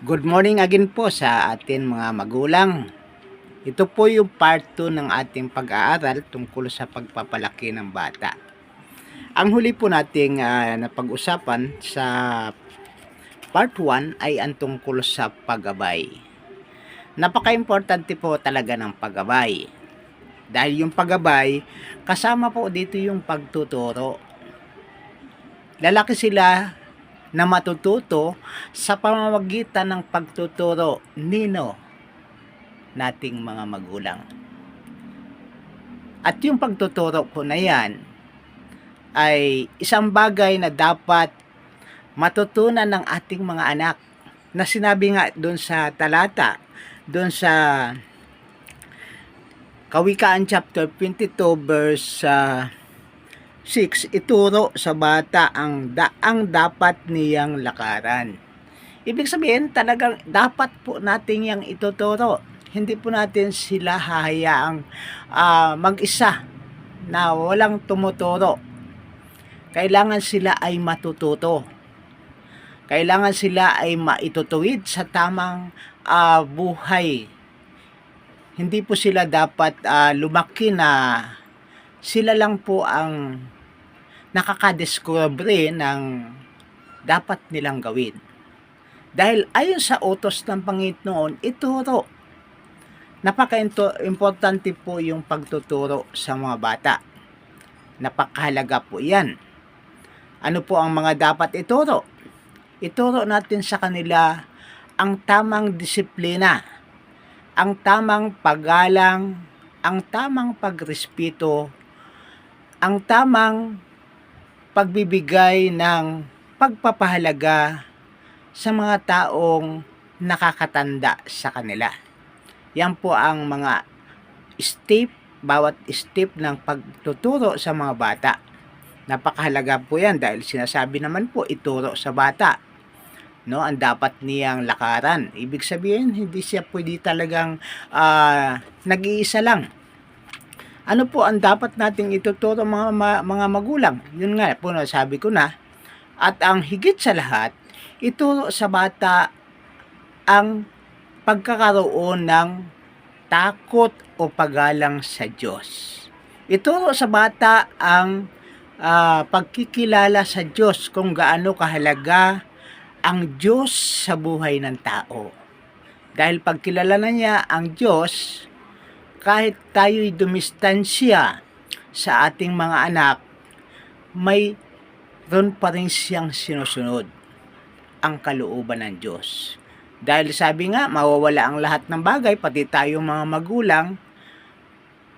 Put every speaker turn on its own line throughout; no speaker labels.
Good morning again po sa atin mga magulang. Ito po yung part 2 ng ating pag-aaral tungkol sa pagpapalaki ng bata. Ang huli po nating napag-usapan sa part 1 ay ang tungkol sa paggabay. Napaka-importante po talaga ng paggabay. Dahil yung paggabay, kasama po dito yung pagtuturo. Lalaki sila na matututo sa pamamagitan ng pagtuturo nino nating mga magulang. At yung pagtuturo po na yan ay isang bagay na dapat matutunan ng ating mga anak na sinabi nga doon sa talata, doon sa Kawikaan chapter 22 verse 6, ituro sa bata ang daang dapat niyang lakaran. Ibig sabihin, talagang dapat po natin yang ituturo. Hindi po natin sila hahayaang mag-isa na walang tumuturo. Kailangan sila ay matututo. Kailangan sila ay maitutuwid sa tamang buhay. Hindi po sila dapat lumaki na sila lang po ang nakakadiscover ng dapat nilang gawin. Dahil ayon sa utos ng Panginoon, ituro. Napaka-importante po yung pagtuturo sa mga bata. Napakahalaga po yan. Ano po ang mga dapat ituro? Ituro natin sa kanila ang tamang disiplina, ang tamang paggalang, ang tamang pagrespeto, ang tamang pagbibigay ng pagpapahalaga sa mga taong nakakatanda sa kanila. Yan po ang mga step, bawat step ng pagtuturo sa mga bata. Napakahalaga po yan dahil sinasabi naman po ituro sa bata. No, ang dapat niyang lakaran. Ibig sabihin, hindi siya pwede talagang nag-iisa lang. Ano po ang dapat nating ituturo mga magulang? Yun nga po, sabi ko na. At ang higit sa lahat, ituro sa bata ang pagkakaroon ng takot o paggalang sa Diyos. Ituro sa bata ang pagkikilala sa Diyos, kung gaano kahalaga ang Diyos sa buhay ng tao. Dahil pagkilala na niya ang Diyos, kahit tayo'y dumistansya sa ating mga anak, may ron pa rin siyang sinusunod ang kalooban ng Diyos. Dahil sabi nga, mawawala ang lahat ng bagay, pati tayong mga magulang,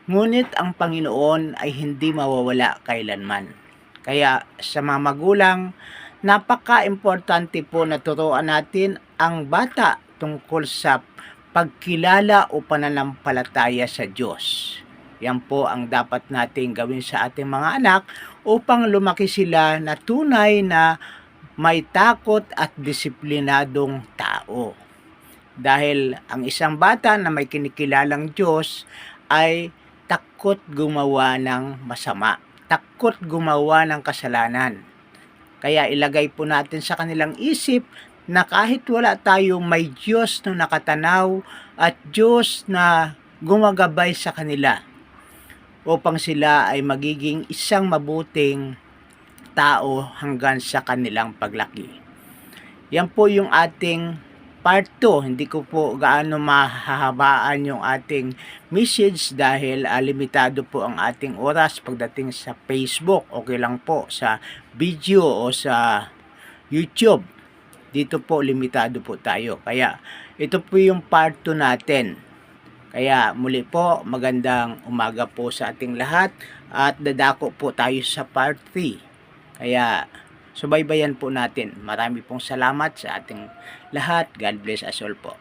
ngunit ang Panginoon ay hindi mawawala kailanman. Kaya sa mga magulang, napaka-importante po na turuan natin ang bata tungkol sa pagkilala o pananampalataya sa Diyos. Yan po ang dapat nating gawin sa ating mga anak upang lumaki sila na tunay na may takot at disiplinadong tao. Dahil ang isang bata na may kinikilalang Diyos ay takot gumawa ng masama, takot gumawa ng kasalanan. Kaya ilagay po natin sa kanilang isip na kahit wala tayong, may Diyos na nakatanaw at Diyos na gumagabay sa kanila upang sila ay magiging isang mabuting tao hanggang sa kanilang paglaki. Yan po yung ating part 2. Hindi ko po gaano mahahabaan yung ating message dahil limitado po ang ating oras pagdating sa Facebook. Okay lang po sa video o sa YouTube. Dito po limitado po tayo. Kaya ito po yung part 2 natin. Kaya muli po, magandang umaga po sa ating lahat at dadako po tayo sa part 3. Kaya subaybayan po natin. Marami pong salamat sa ating lahat. God bless us all po.